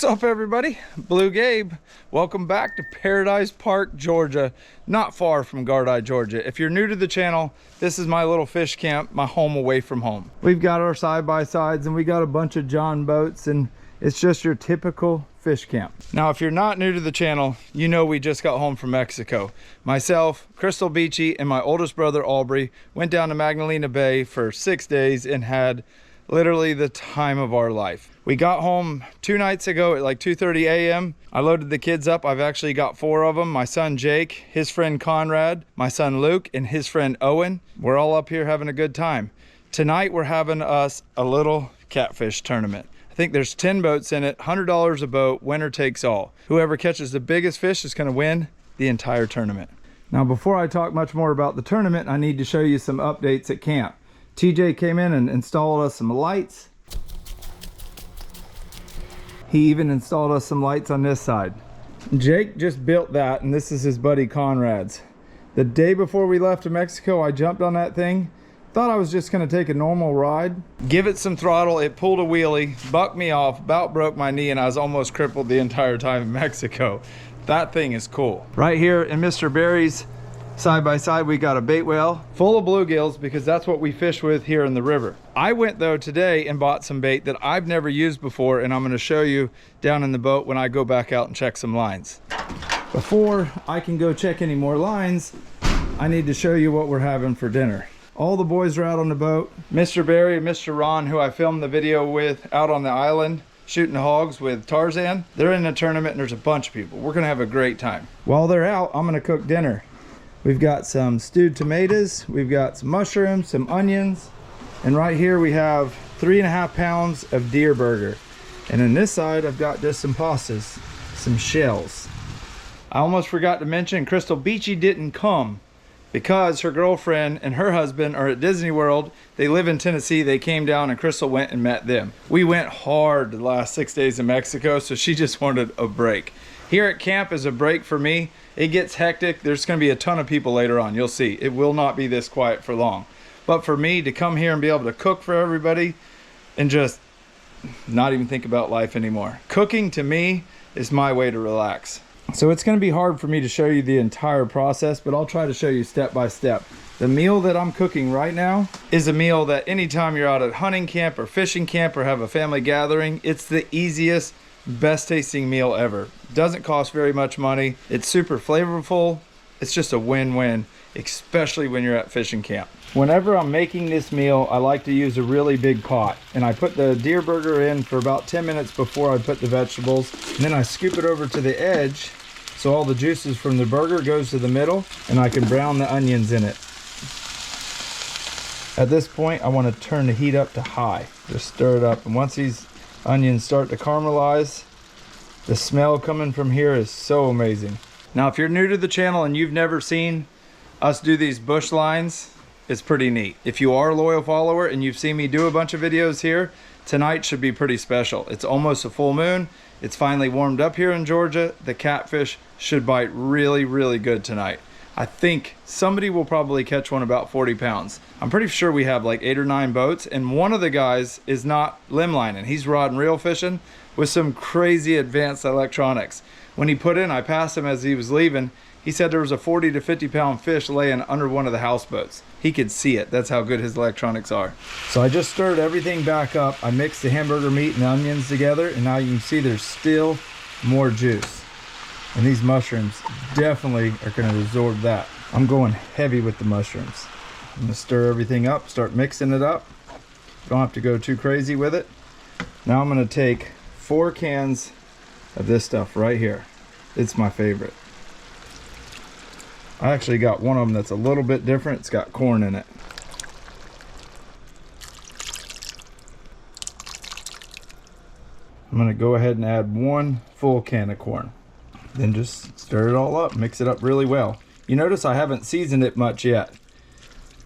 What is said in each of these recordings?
What's up, everybody? BlueGabe. Welcome back to Paradise Park, Georgia, not far from Gardai, Georgia. If you're new to the channel, this is my little fish camp, my home away from home. We've got our side-by-sides and we got a bunch of John boats, and it's just your typical fish camp. Now, if you're not new to the channel, you know we just got home from Mexico. Myself, Crystal Beachy, and my oldest brother, Aubrey, went down to Magdalena Bay for 6 days and had literally the time of our life. We got home 2 nights ago at like 2:30 a.m. I loaded the kids up. I've actually got 4 of them. My son Jake, his friend Conrad, my son Luke, and his friend Owen. We're all up here having a good time. Tonight we're having us a little catfish tournament. I think there's 10 boats in it, $100 a boat, winner takes all. Whoever catches the biggest fish is gonna win the entire tournament. Now, before I talk much more about the tournament, I need to show you some updates at camp. TJ came in and installed us some lights. He even installed us some lights on this side. Jake just built that, and this is his buddy Conrad's. The day before we left to Mexico, I jumped on that thing. Thought I was just gonna take a normal ride. Give it some throttle, it pulled a wheelie, bucked me off, about broke my knee, and I was almost crippled the entire time in Mexico. That thing is cool. Right here in Mr. Barry's side by side, we got a bait well full of bluegills because that's what we fish with here in the river. I went though today and bought some bait that I've never used before, and I'm going to show you down in the boat when I go back out and check some lines. Before I can go check any more lines, I need to show you what we're having for dinner. All the boys are out on the boat. Mr. Barry and Mr. Ron, who I filmed the video with out on the island shooting hogs with Tarzan, they're in a tournament and there's a bunch of people. We're going to have a great time. While they're out, I'm going to cook dinner. We've got some stewed tomatoes, we've got some mushrooms, some onions, and right here we have 3.5 pounds of deer burger. And on this side, I've got just some pastas, some shells. I almost forgot to mention, Crystal Beachy didn't come because her girlfriend and her husband are at Disney World. They live in Tennessee. They came down and Crystal went and met them. We went hard the last 6 days in Mexico, so she just wanted a break. Here at camp is a break for me. It gets hectic. There's going to be a ton of people later on. You'll see. It will not be this quiet for long. But for me to come here and be able to cook for everybody and just not even think about life anymore. Cooking to me is my way to relax. So it's going to be hard for me to show you the entire process, but I'll try to show you step by step. The meal that I'm cooking right now is a meal that anytime you're out at hunting camp or fishing camp or have a family gathering, it's the easiest, best tasting meal ever. Doesn't cost very much money. It's super flavorful. It's just a win-win, especially when you're at fishing camp. Whenever I'm making this meal, I like to use a really big pot, and I put the deer burger in for about 10 minutes before I put the vegetables, and then I scoop it over to the edge so all the juices from the burger goes to the middle, and I can brown the onions in it. At this point, I want to turn the heat up to high. Just stir it up, and once these onions start to caramelize, the smell coming from here is so amazing. Now, if you're new to the channel and you've never seen us do these bush lines, it's pretty neat. If you are a loyal follower and you've seen me do a bunch of videos here, tonight should be pretty special. It's almost a full moon. It's finally warmed up here in Georgia. The catfish should bite really, really good tonight. I think somebody will probably catch one about 40 pounds. I'm pretty sure we have like 8 or 9 boats, and one of the guys is not limb lining. He's rod and reel fishing with some crazy advanced electronics. When he put in, I passed him as he was leaving. He said there was a 40 to 50 pound fish laying under one of the houseboats. He could see it. That's how good his electronics are. So I just stirred everything back up. I mixed the hamburger meat and onions together, and now you can see there's still more juice. And these mushrooms definitely are going to absorb that. I'm going heavy with the mushrooms. I'm going to stir everything up, start mixing it up. Don't have to go too crazy with it. Now I'm going to take 4 cans of this stuff right here. It's my favorite. I actually got one of them that's a little bit different. It's got corn in it. I'm going to go ahead and add 1 full can of corn. Then just stir it all up, mix it up really well. You notice I haven't seasoned it much yet.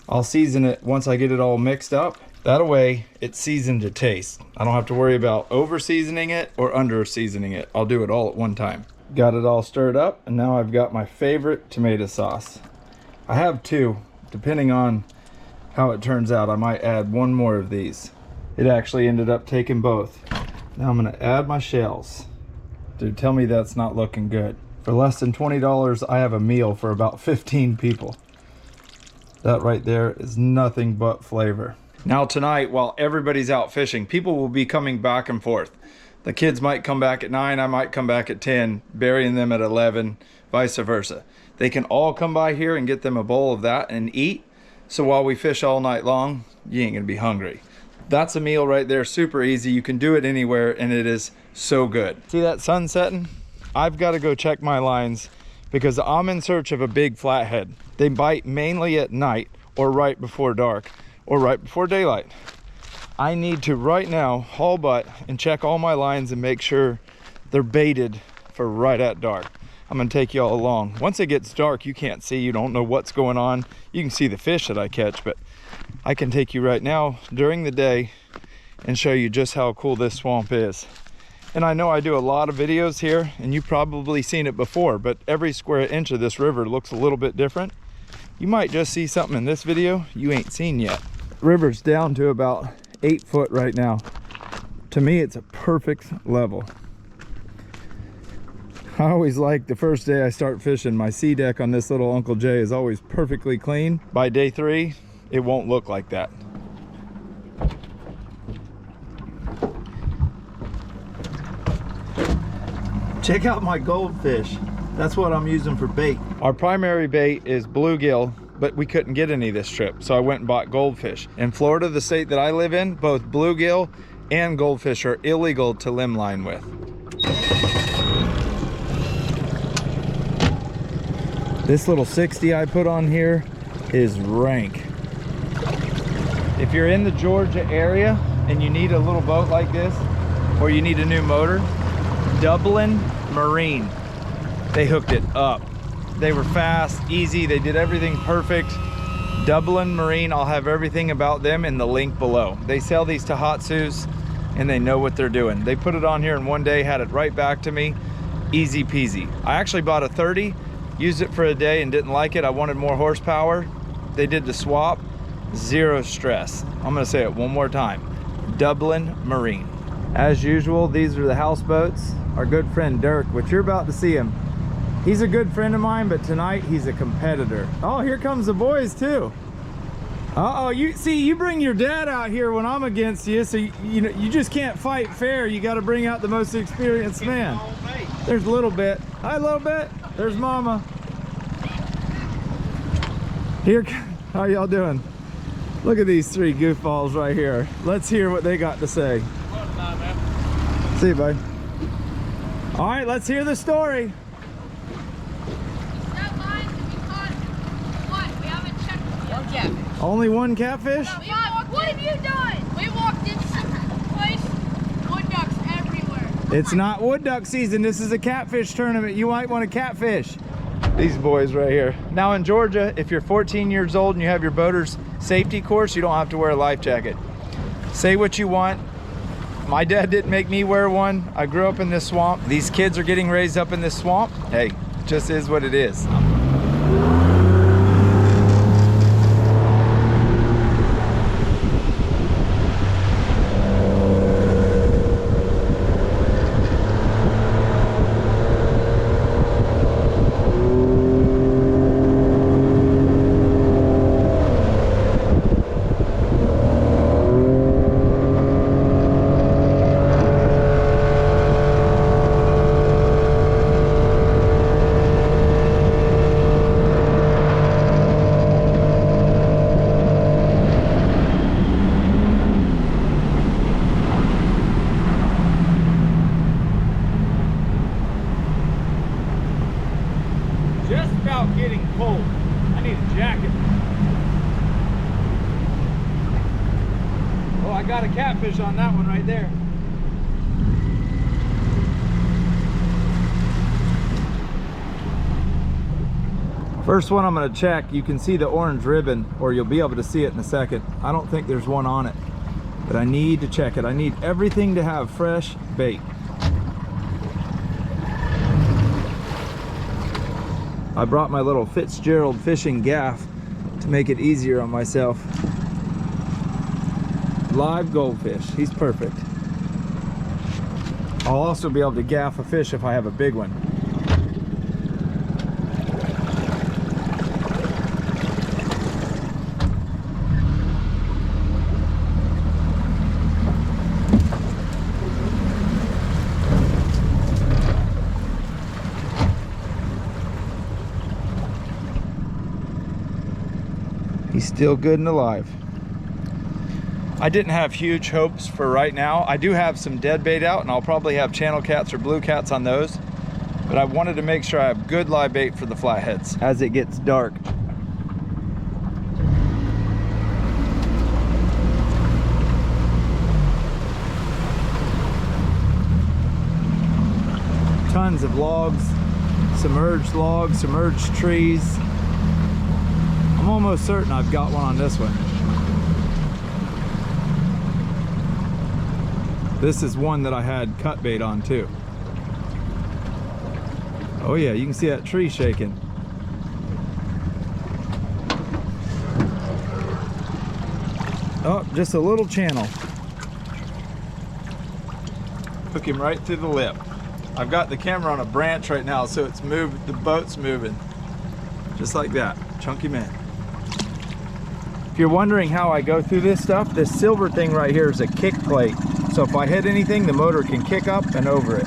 I'll season it once I get it all mixed up. That way it's seasoned to taste. I don't have to worry about over seasoning it or under seasoning it. I'll do it all at one time. Got it all stirred up, and now I've got my favorite tomato sauce. I have 2, depending on how it turns out. I might add 1 more of these. It actually ended up taking both. Now I'm going to add my shells. Dude, tell me that's not looking good. For less than $20, I have a meal for about 15 people. That right there is nothing but flavor. Now tonight, while everybody's out fishing, people will be coming back and forth. The kids might come back at 9, I might come back at 10, burying them at 11, vice versa. They can all come by here and get them a bowl of that and eat. So while we fish all night long, you ain't gonna be hungry. That's a meal right there, super easy. You can do it anywhere and it is so good. See that sun setting? I've got to go check my lines because I'm in search of a big flathead. They bite mainly at night or right before dark or right before daylight. I need to right now haul butt and check all my lines and make sure they're baited for right at dark. I'm gonna take you all along. Once it gets dark, you can't see, you don't know what's going on. You can see the fish that I catch, but I can take you right now during the day and show you just how cool this swamp is. And I know I do a lot of videos here and you've probably seen it before, but every square inch of this river looks a little bit different. You might just see something in this video you ain't seen yet. The river's down to about 8 foot right now. To me, it's a perfect level. I always like the first day I start fishing, my sea deck on this little Uncle Jay is always perfectly clean. By day 3, it won't look like that. Check out my goldfish. That's what I'm using for bait. Our primary bait is bluegill, but we couldn't get any this trip, so I went and bought goldfish. In Florida, the state that I live in, both bluegill and goldfish are illegal to limb line with. This little 60 I put on here is rank. If you're in the Georgia area and you need a little boat like this, or you need a new motor, Dublin Marine, they hooked it up. They were fast, easy, they did everything perfect. Dublin Marine, I'll have everything about them in the link below. They sell these Tohatsus and they know what they're doing. They put it on here in one day, had it right back to me, easy peasy. I actually bought a 30, used it for a day and didn't like it. I wanted more horsepower. They did the swap, zero stress. I'm gonna say it one more time, Dublin Marine. As usual, these are the houseboats. Our good friend Dirk, which you're about to see him. He's a good friend of mine, but tonight he's a competitor. Oh, here comes the boys too. Uh-oh, you bring your dad out here when I'm against you, so you know you just can't fight fair. You got to bring out the most experienced man. There's a little bit. Hi, little bit. There's Mama. Here, how y'all doing? Look at these 3 goofballs right here. Let's hear what they got to say. See you, bud. All right, let's hear the story. That line to be caught. What? We haven't checked yet. Catfish. Only one catfish? What have you done? We walked into some place, wood ducks everywhere. It's not wood duck season. This is a catfish tournament. You might want to catfish. These boys right here. Now in Georgia, if you're 14 years old and you have your boater's safety course, you don't have to wear a life jacket. Say what you want. My dad didn't make me wear one. I grew up in this swamp. These kids are getting raised up in this swamp. Hey, it just is what it is. Getting cold. I need a jacket. Oh, I got a catfish on that one right there. First one I'm going to check. You can see the orange ribbon, or you'll be able to see it in a second. I don't think there's one on it, but I need to check it. I need everything to have fresh bait. I brought my little Fitzgerald fishing gaff to make it easier on myself. Live goldfish, he's perfect. I'll also be able to gaff a fish if I have a big one. He's still good and alive. I didn't have huge hopes for right now. I do have some dead bait out, and I'll probably have channel cats or blue cats on those. But I wanted to make sure I have good live bait for the flatheads as it gets dark. Tons of logs, submerged trees. I'm almost certain I've got one on this one. This is one that I had cut bait on too. Oh yeah, you can see that tree shaking. Oh, just a little channel. Hook him right through the lip. I've got the camera on a branch right now, so it's moved, the boat's moving. Just like that, chunk him in. If you're wondering how I go through this stuff, this silver thing right here is a kick plate. So if I hit anything, the motor can kick up and over it.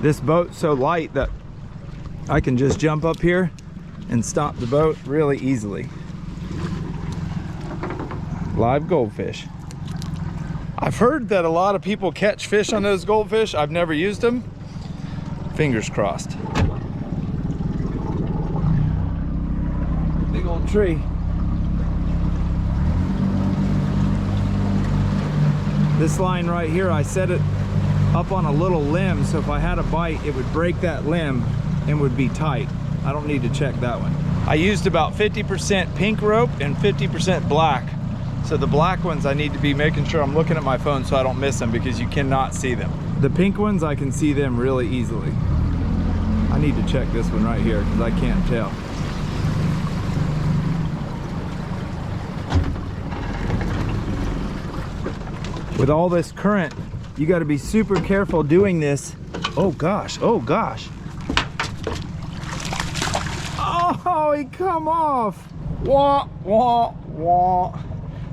This boat's so light that I can just jump up here and stop the boat really easily. Live goldfish. I've heard that a lot of people catch fish on those goldfish. I've never used them. Fingers crossed. Big old tree. This line right here, I set it up on a little limb, so if I had a bite, it would break that limb and would be tight. I don't need to check that one. I used about 50% pink rope and 50% black. So the black ones, I need to be making sure I'm looking at my phone so I don't miss them, because you cannot see them. The pink ones, I can see them really easily. I need to check this one right here because I can't tell. With all this current, you got to be super careful doing this. Oh gosh, oh gosh. Oh, he come off. Wah, wah, wah.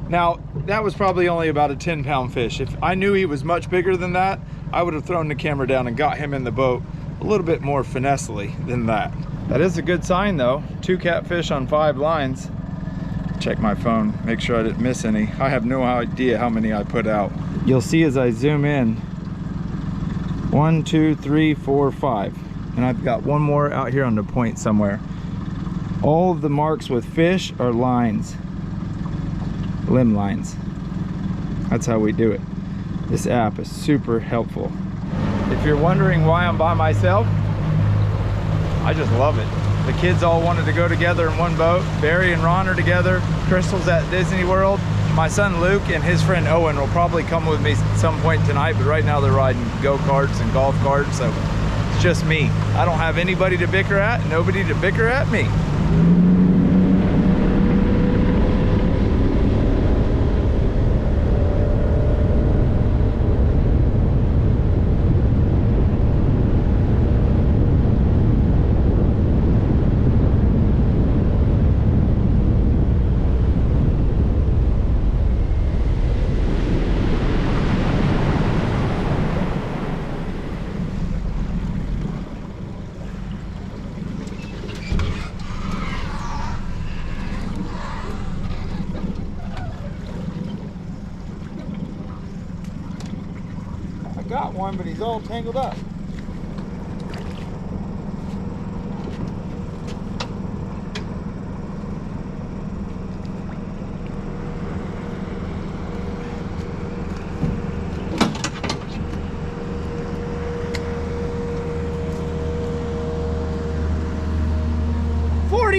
Now, that was probably only about a 10-pound fish. If I knew he was much bigger than that, I would have thrown the camera down and got him in the boat a little bit more finessely than that. That is a good sign though. 2 catfish on 5 lines. Check my phone, make sure I didn't miss any. I have no idea how many I put out. You'll see as I zoom in, 1, 2, 3, 4, 5. And I've got one more out here on the point somewhere. All of the marks with fish are lines, limb lines. That's how we do it. This app is super helpful. If you're wondering why I'm by myself, I just love it. The kids all wanted to go together in one boat. Barry and Ron are together. Crystal's at Disney World. My son Luke and his friend Owen will probably come with me at some point tonight, but right now they're riding go-karts and golf carts, so it's just me. I don't have anybody to bicker at, nobody to bicker at me. Got one, but he's all tangled up.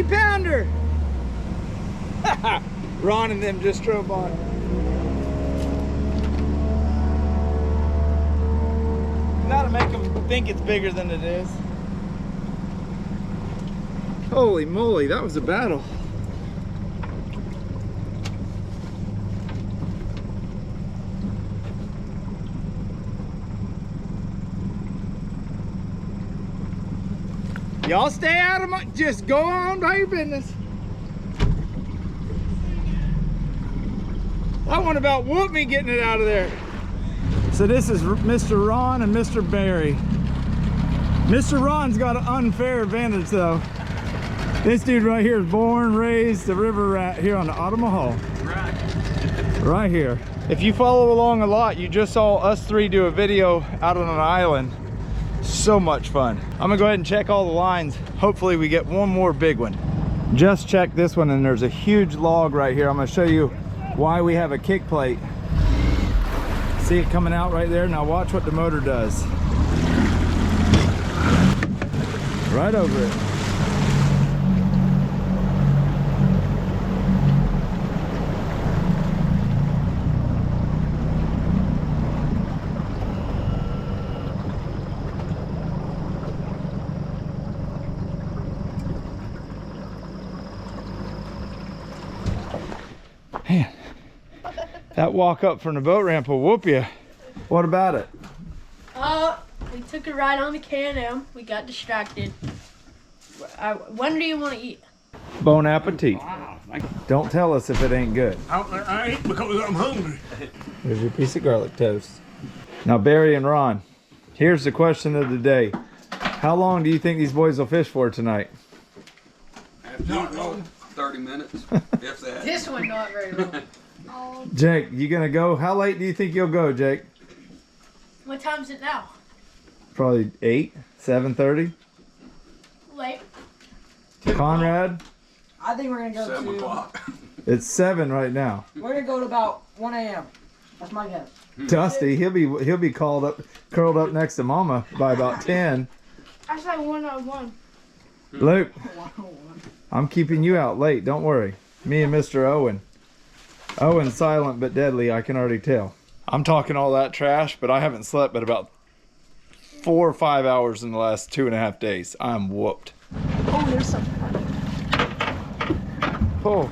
40-pounder. Ron and them just drove by. Gotta make them think it's bigger than it is. Holy moly, that was a battle. Y'all stay out of my, just go on by your business. That one about whooped me getting it out of there. So this is Mr. Ron and Mr. Barry. Mr. Ron's got an unfair advantage though. This dude right here is born, raised a river rat here on the Ottawa. Right here. If you follow along a lot, you just saw us three do a video out on an island. So much fun. I'm gonna go ahead and check all the lines. Hopefully we get one more big one. Just check this one, and there's a huge log right here. I'm gonna show you why we have a kick plate. See it coming out right there? Now watch what the motor does. Right over it. Man, that walk up from the boat ramp will whoop you. What about it? We took a ride on the Can-Am. We got distracted. When do you want to eat? Bon appetit. Wow. Don't tell us if it ain't good. I ain't because I'm hungry. There's your piece of garlic toast. Now Barry and Ron, here's the question of the day. How long do you think these boys will fish for tonight? Not long. 30 minutes, if that. This one not very long. Jake, you gonna go? How late do you think you'll go, Jake? What time is it now? Probably 8, 7:30. Late. Conrad, I think we're gonna go 7 to. o'clock. it's 7 right now. We're gonna go to about 1 a.m. That's my guess. Dusty, he'll be curled up next to Mama by about 10. I said 101. Luke, I'm keeping you out late. Don't worry. Me and Mr. Owen. Owen's silent but deadly. I can already tell. I'm talking all that trash, but I haven't slept but about 4 or 5 hours in the last 2.5 days. I'm whooped. Oh, there's some. Oh.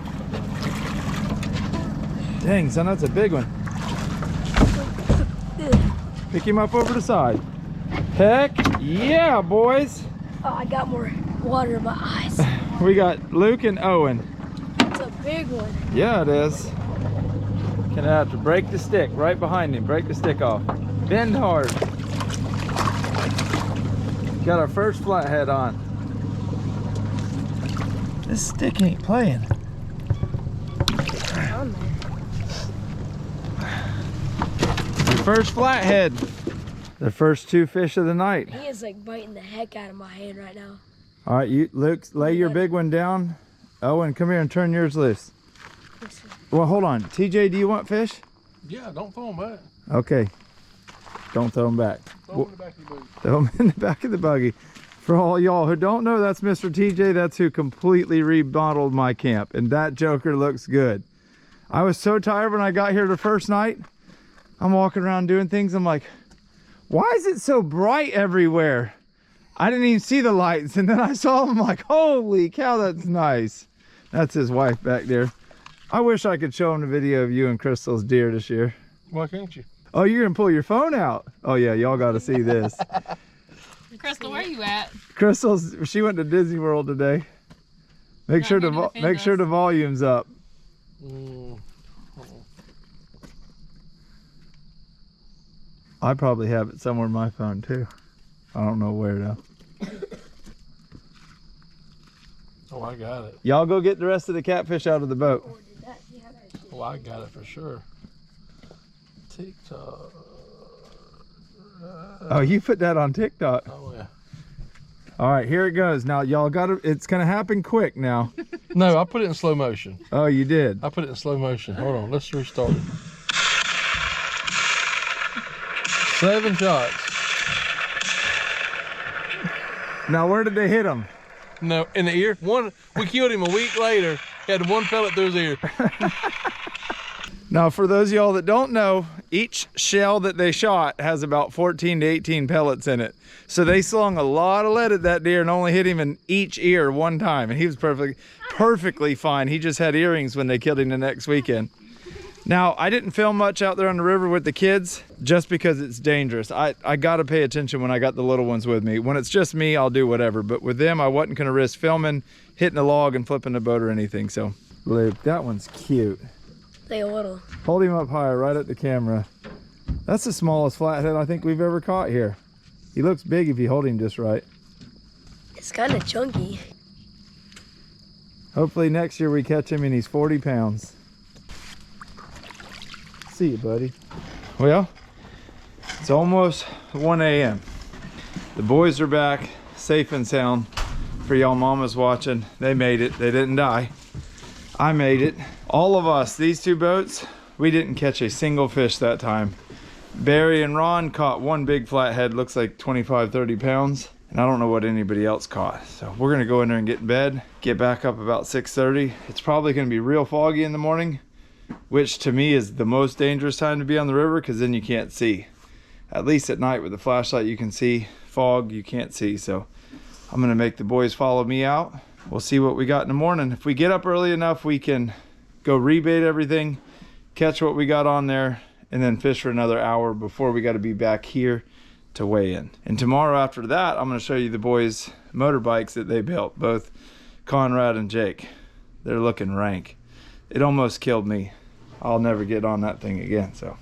Dang, son, that's a big one. Pick him up over the side. Heck yeah, boys. Oh, I got more water in my eyes. We got Luke and Owen. It's a big one. Yeah, it is. Gonna have to break the stick right behind him. Break the stick off. Bend hard. Got our first flathead on. This stick ain't playing. Your first flathead. The first 2 fish of the night. He is like biting the heck out of my hand right now. All right, you Luke, lay your big one down. Owen, come here and turn yours loose. Well, hold on. TJ, do you want fish? Yeah, don't throw them back. Okay. Don't throw them back. Throw them in the back of your boat. Throw them in the back of the buggy. For all y'all who don't know, that's Mr. TJ. That's who completely remodeled my camp. And that joker looks good. I was so tired when I got here the first night. I'm walking around doing things. I'm like, why is it so bright everywhere? I didn't even see the lights. And then I saw them, I'm like, holy cow, that's nice. That's his wife back there. I wish I could show him the video of you and Crystal's deer this year. Why can't you? Oh, you're gonna pull your phone out. Oh yeah, y'all gotta see this. Crystal, where you at? Crystal's, she went to Disney World today. Make Not sure here to defend make sure us. the volume's up. I probably have it somewhere in my phone too. I don't know where though. Oh, I got it. Y'all go get the rest of the catfish out of the boat. Oh, I got it for sure. TikTok. Oh, you put that on TikTok. Oh, yeah. All right, here it goes. Now y'all gotta, it's gonna happen quick now. No, I put it in slow motion. Oh, you did? I put it in slow motion. Hold on, let's restart it. 7 shots. Now where did they hit them? No, in the ear. One, we killed him a week later. He had one pellet through his ear. Now, for those of y'all that don't know, each shell that they shot has about 14 to 18 pellets in it. So they slung a lot of lead at that deer and only hit him in each ear one time. And he was perfectly fine. He just had earrings when they killed him the next weekend. Now, I didn't film much out there on the river with the kids just because it's dangerous. I got to pay attention when I got the little ones with me. When it's just me, I'll do whatever. But with them, I wasn't going to risk filming, hitting a log, and flipping the boat or anything. So, Luke, that one's cute. They a little. Hold him up higher, right at the camera. That's the smallest flathead I think we've ever caught here. He looks big if you hold him just right. It's kind of chunky. Hopefully next year we catch him and he's 40 pounds. See you, buddy. Well, it's almost 1 a.m. The boys are back, safe and sound. For y'all mamas watching, they made it. They didn't die. I made it. All of us, these two boats, we didn't catch a single fish that time. Barry and Ron caught one big flathead, looks like 25, 30 pounds. And I don't know what anybody else caught. So we're gonna go in there and get in bed, get back up about 6:30. It's probably gonna be real foggy in the morning, which to me is the most dangerous time to be on the river because then you can't see. At least at night with the flashlight you can see. Fog you can't see. So I'm gonna make the boys follow me out. We'll see what we got in the morning. If we get up early enough, we can go rebait everything, catch what we got on there, and then fish for another hour before we got to be back here to weigh in. And tomorrow after that, I'm going to show you the boys' motorbikes that they built, both Conrad and Jake. They're looking rank. It almost killed me. I'll never get on that thing again. So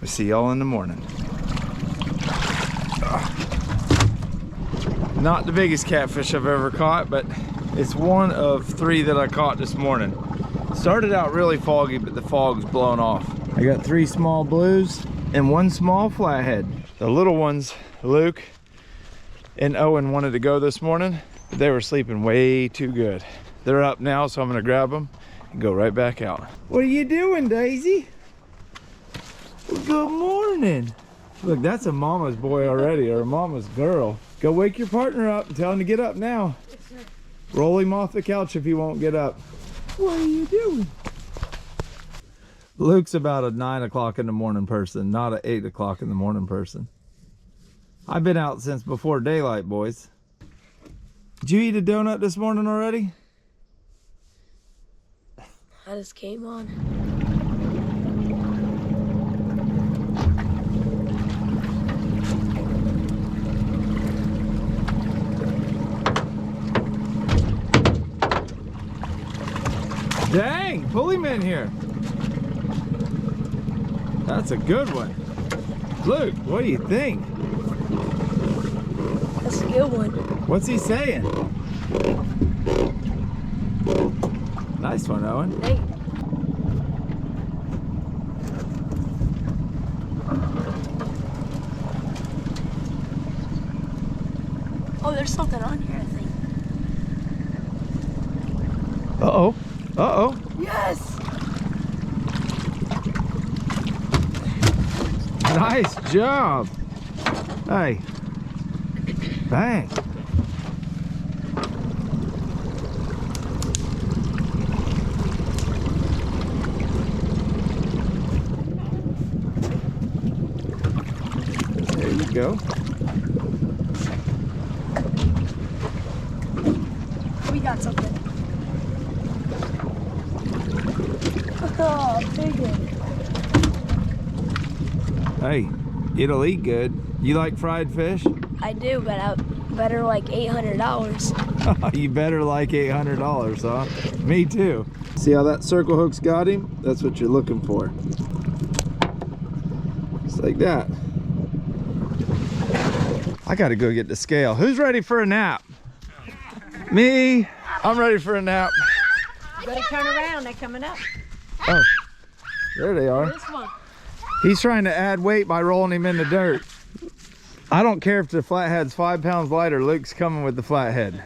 we'll see y'all in the morning. Not the biggest catfish I've ever caught, but it's one of 3 that I caught this morning. Started out really foggy, but the fog's blown off. I got 3 small blues and 1 small flathead. The little ones, Luke and Owen, wanted to go this morning, but they were sleeping way too good. They're up now, so I'm gonna grab them and go right back out. What are you doing, Daisy? Good morning. Look, that's a mama's boy already, or a mama's girl. Go wake your partner up and tell him to get up now. Roll him off the couch if he won't get up. What are you doing? Luke's about a 9 o'clock in the morning person, not an 8 o'clock in the morning person. I've been out since before daylight, boys. Did you eat a donut this morning already? I just came on. Dang, pull him in here. That's a good one. Luke, what do you think? That's a good one. What's he saying? Nice one, Owen. Hey. Oh, there's something on here, I think. Uh-oh. Uh-oh. Yes! Nice job. Hey. Bang. There you go. We got something. Oh, big one. Hey, it'll eat good. You like fried fish? I do, but I better like $800. You better like $800, huh? Me too. See how that circle hook's got him? That's what you're looking for. Just like that. I gotta go get the scale. Who's ready for a nap? Me. I'm ready for a nap. You better turn around, they're coming up. Oh, there they are. This one. He's trying to add weight by rolling him in the dirt. I don't care if the flathead's 5 pounds lighter. Luke's coming with the flathead.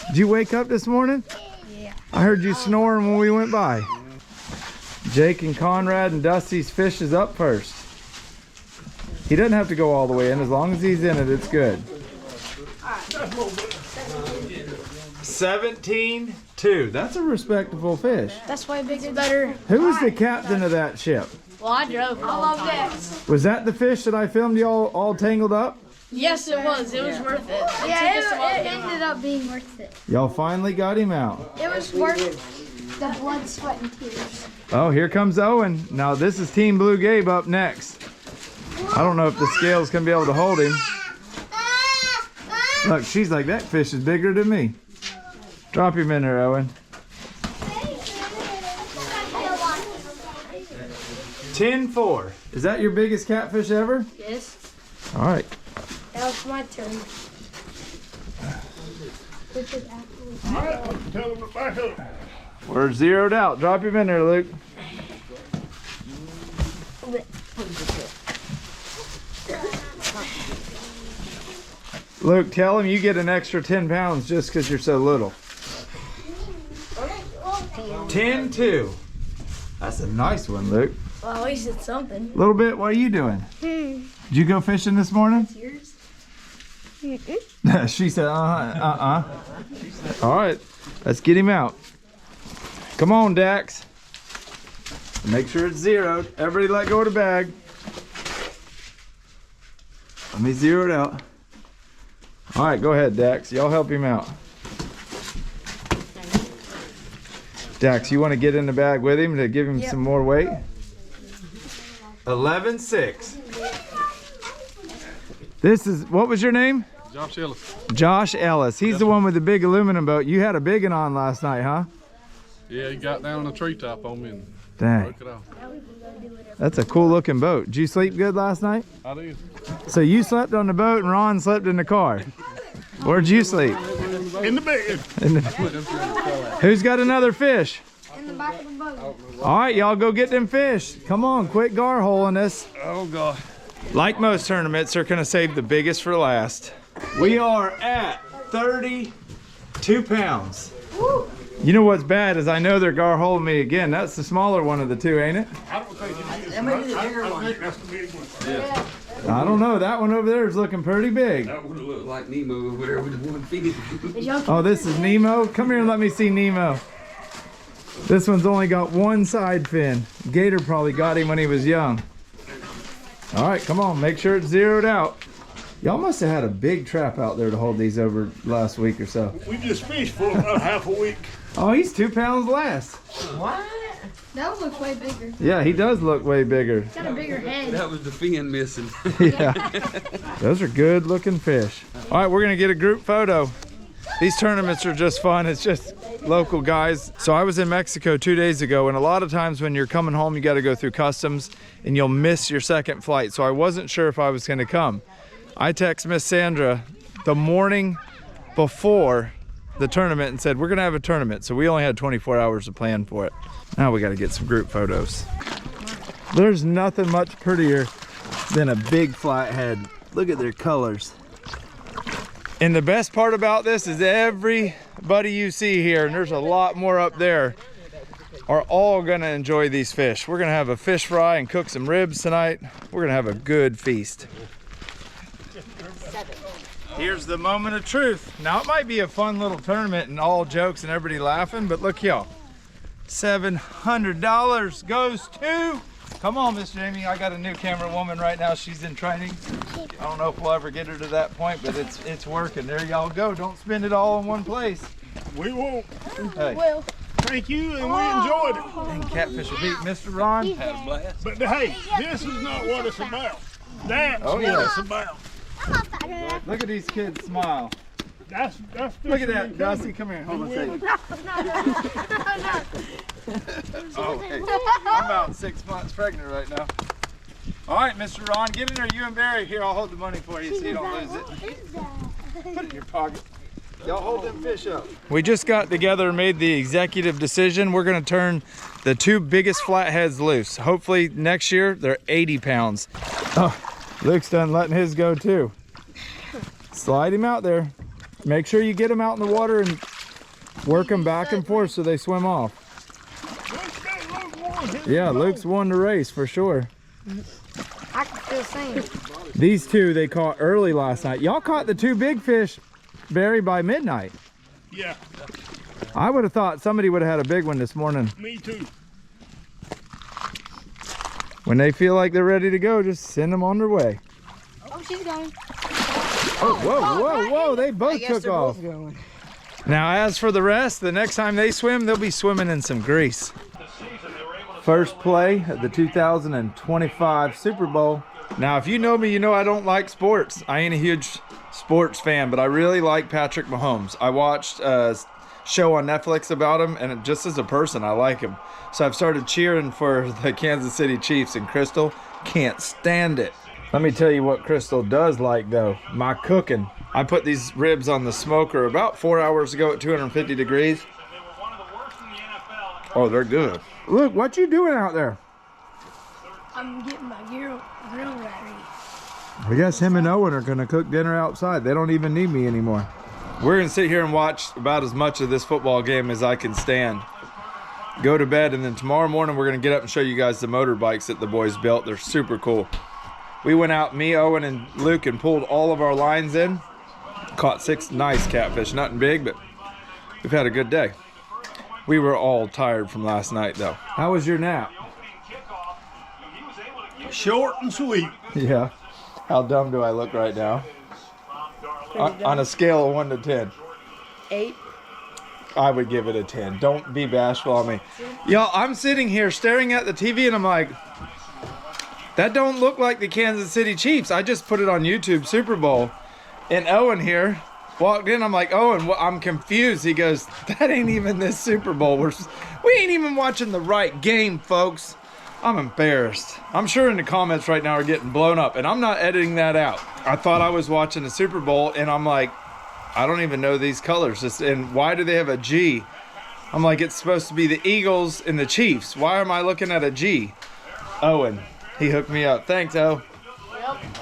Did you wake up this morning? Yeah. I heard you snoring when we went by. Jake and Conrad and Dusty's fish is up first. He doesn't have to go all the way in. As long as he's in it, it's good. 17-2. That's a respectable fish. That's way bigger. Better. Who was the captain of that ship? Well, I drove. I love that. Was that the fish that I filmed y'all all tangled up? Yes, it was. It was worth it. Yeah, it ended up being worth it. Y'all finally got him out. It was worth the blood, sweat, and tears. Oh, here comes Owen. Now this is Team BlueGabe up next. I don't know if the scales can be able to hold him. Look, she's like, that fish is bigger than me. Drop him in there, Owen. 10-4. Is that your biggest catfish ever? Yes. All right. That was my turn. Which is actually We're zeroed out. Drop him in there, Luke. Luke, tell him you get an extra 10 pounds just because you're so little. 10-2. That's a nice one, Luke. Well, at least it's something. A little bit. What are you doing? Did you go fishing this morning? Yours? She said, All right, let's get him out. Come on, Dax. Make sure it's zeroed. Everybody let go of the bag. Let me zero it out. All right, go ahead, Dax. Y'all help him out. Dax, you want to get in the bag with him to give him some more weight? 11-6. This is, what was your name? Josh Ellis. Josh Ellis. He's the one with the big aluminum boat. You had a big one on last night, huh? Yeah, he got down on a treetop on me and Dang. broke it off. That's a cool looking boat. Did you sleep good last night? I did. So you slept on the boat and Ron slept in the car. Where'd you sleep? In the bed. Who's got another fish? in the back of the boat. All right, y'all go get them fish. Come on, quit gar holing us. Oh, God. Like most tournaments, they're gonna save the biggest for last. We are at 32 pounds. Woo. You know what's bad is I know they're gar holing me again. That's the smaller one of the two, ain't it? That may be the bigger one. That's the big one. Yeah. I don't know. That one over there is looking pretty big. That would have looked like Nemo over there with the one feet. Oh, this is Nemo? Come here and let me see Nemo. This one's only got one side fin. Gator probably got him when he was young. All right, come on. Make sure it's zeroed out. Y'all must have had a big trap out there to hold these over last week or so. We just fished for about half a week. Oh, he's 2 pounds less. What? That one looks way bigger. Yeah, he does look way bigger. He's got a bigger head. That was the fin missing. Yeah, those are good looking fish. All right, we're gonna get a group photo. These tournaments are just fun. It's just local guys. So I was in Mexico 2 days ago, and a lot of times when you're coming home, you got to go through customs and you'll miss your second flight. So I wasn't sure if I was gonna come. I text Miss Sandra the morning before the tournament and said, we're gonna have a tournament. So we only had 24 hours to plan for it. Now we gotta get some group photos. There's nothing much prettier than a big flathead. Look at their colors. And the best part about this is everybody you see here, and there's a lot more up there, are all gonna enjoy these fish. We're gonna have a fish fry and cook some ribs tonight. We're gonna have a good feast. Here's the moment of truth. Now it might be a fun little tournament and all jokes and everybody laughing, but look y'all. $700 goes to, come on Miss Jamie, I got a new camera woman right now, she's in training. I don't know if we'll ever get her to that point, but it's working. There y'all go, don't spend it all in one place. We won't. Hey. Will. Thank you, and we enjoyed it. And Catfish will beat Mr. Ron. Had a blast. But hey, this is not what it's about. That's what it's about. Look at these kids smile. That's Look at that, Dusty, come here, hold on a second. Oh, hey. I'm about 6 months pregnant right now. All right, Mr. Ron, get in there, you and Barry. Here, I'll hold the money for you so you don't lose it. Put it in your pocket. Y'all hold them fish up. We just got together and made the executive decision. We're gonna turn the 2 biggest flatheads loose. Hopefully next year, they're 80 pounds. Oh, Luke's done letting his go too. Slide him out there. Make sure you get them out in the water and work them back and forth so they swim off. Yeah, Luke's won the race for sure. I can feel the same. These 2 they caught early last night. Y'all caught the 2 big fish, Barry, by midnight. Yeah, I would have thought somebody would have had a big one this morning. me too. When they feel like they're ready to go, just send them on their way. Oh, she's going. Oh, whoa, they both took off. Now, as for the rest, the next time they swim, they'll be swimming in some grease. First play of the 2025 Super Bowl. Now, if you know me, you know I don't like sports. I ain't a huge sports fan, but I really like Patrick Mahomes. I watched a show on Netflix about him, and just as a person, I like him. So I've started cheering for the Kansas City Chiefs, and Crystal can't stand it. Let me tell you what Crystal does like, though. My cooking. I put these ribs on the smoker about 4 hours ago at 250 degrees. Oh, they're good. Look, what you doing out there? I'm getting my grill ready. I guess him and Owen are gonna cook dinner outside. They don't even need me anymore. We're gonna sit here and watch about as much of this football game as I can stand. Go to bed, and then tomorrow morning we're gonna get up and show you guys the motorbikes that the boys built. They're super cool. We went out, me, Owen, and Luke, and pulled all of our lines in. Caught 6 nice catfish, nothing big, but we've had a good day. We were all tired from last night, though. How was your nap? Short and sweet. Yeah. How dumb do I look right now? On a scale of 1 to 10. 8. I would give it a 10. Don't be bashful on me. Y'all, I'm sitting here staring at the TV and I'm like, that don't look like the Kansas City Chiefs. I just put it on YouTube, Super Bowl. And Owen here walked in. I'm like, Owen, I'm confused. He goes, that ain't even this Super Bowl. We ain't even watching the right game, folks. I'm embarrassed. I'm sure in the comments right now are getting blown up, and I'm not editing that out. I thought I was watching the Super Bowl, and I'm like, I don't even know these colors. And why do they have a G? I'm like, it's supposed to be the Eagles and the Chiefs. Why am I looking at a G? Owen, he hooked me up. Thanks, O.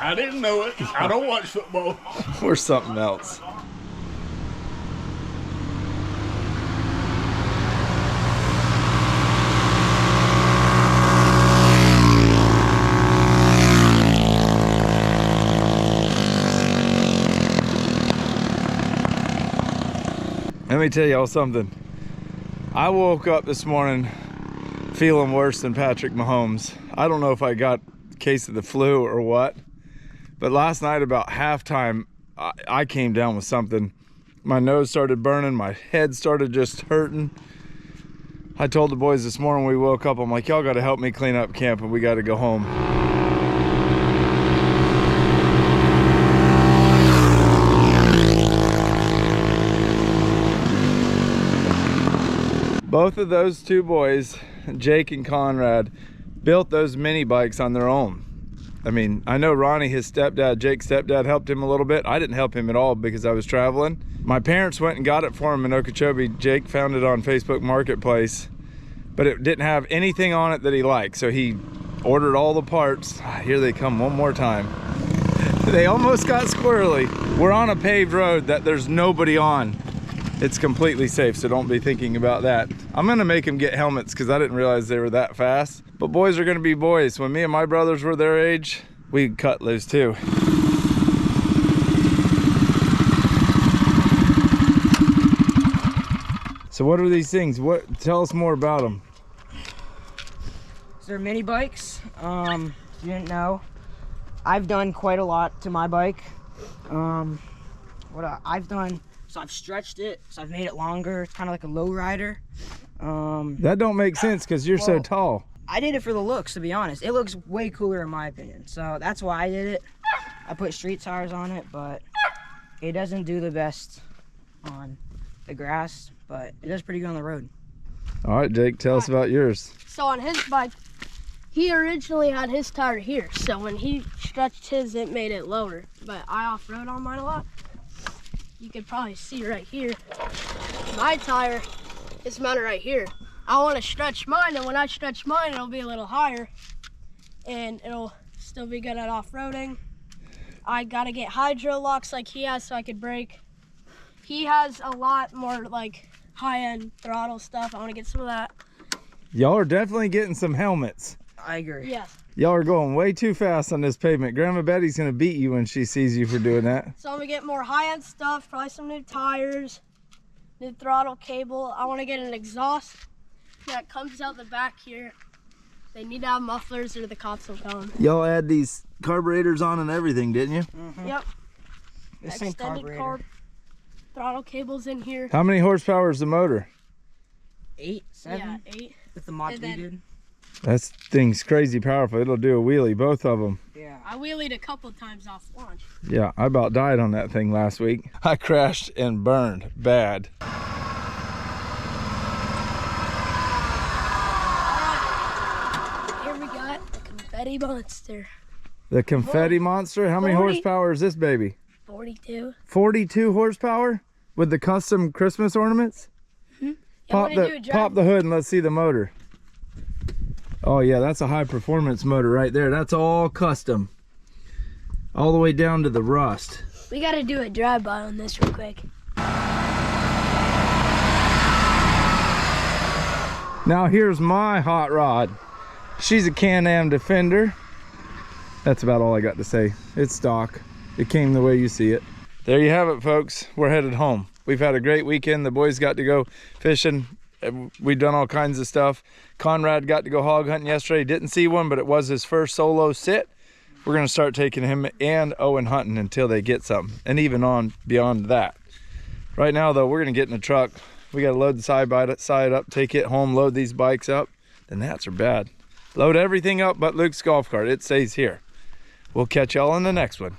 I didn't know it. I don't watch football. Or something else. Let me tell y'all something. I woke up this morning feeling worse than Patrick Mahomes. I don't know if I got a case of the flu or what, but last night about halftime, I came down with something. My nose started burning, my head started just hurting. I told the boys this morning when we woke up, I'm like, y'all gotta help me clean up camp and we gotta go home. Both of those two boys, Jake and Conrad, built those mini bikes on their own. I mean, I know Ronnie, his stepdad, Jake's stepdad, helped him a little bit. I didn't help him at all because I was traveling. My parents went and got it for him in Okeechobee. Jake found it on Facebook Marketplace, but it didn't have anything on it that he liked. So he ordered all the parts. Here they come one more time. They almost got squirrely. We're on a paved road that there's nobody on. It's completely safe, so don't be thinking about that. I'm gonna make them get helmets because I didn't realize they were that fast. But boys are gonna be boys. When me and my brothers were their age, we'd cut loose too. So what are these things? Tell us more about them. So they're mini bikes. If you didn't know, I've done quite a lot to my bike. I've done, so I've stretched it, so I've made it longer. It's kind of like a low rider. That don't make sense because you're so tall. I did it for the looks, to be honest. It looks way cooler in my opinion, so that's why I did it. I put street tires on it, but it doesn't do the best on the grass, but it does pretty good on the road. All right, Jake, tell us about yours. So on his bike, he originally had his tire here. So when he stretched his, it made it lower. But I off-road on mine a lot. You could probably see right here. My tire is mounted right here. I want to stretch mine, and when I stretch mine, it'll be a little higher. And it'll still be good at off-roading. I gotta get hydro locks like he has so I could brake. He has a lot more like high-end throttle stuff. I want to get some of that. Y'all are definitely getting some helmets. I agree. Yes. Y'all are going way too fast on this pavement. Grandma Betty's gonna beat you when she sees you for doing that. So I'm gonna get more high-end stuff, probably some new tires. new throttle cable. I want to get an exhaust that comes out the back here. They need to have mufflers or the cops will come. Y'all add these carburetors on and everything, didn't you? Yep. The same Extended carburetor. throttle cables in here. How many horsepower is the motor? 8, 7? Yeah, 8. With the mods And we then- did. That thing's crazy powerful. It'll do a wheelie, both of them. Yeah. I wheelied a couple times off launch. Yeah, I about died on that thing last week. I crashed and burned bad. Here we got the confetti monster. The confetti monster, how many 40. horsepower is this baby? 42. 42 horsepower with the custom Christmas ornaments? Pop the hood and let's see the motor. Oh yeah, that's a high performance motor right there. That's all custom. All the way down to the rust. We got to do a drive-by on this real quick. Now here's my hot rod. She's a Can-Am Defender. That's about all I got to say. It's stock. It came the way you see it. There you have it, folks. We're headed home. We've had a great weekend. The boys got to go fishing. We've done all kinds of stuff. Conrad got to go hog hunting yesterday. Didn't see one, but it was his first solo sit. We're gonna start taking him and Owen hunting until they get something, and even on beyond that. Right now though, we're gonna get in the truck. We gotta load the side up, take it home, load these bikes up. The gnats are bad. Load everything up but Luke's golf cart. It stays here. We'll catch y'all in the next one.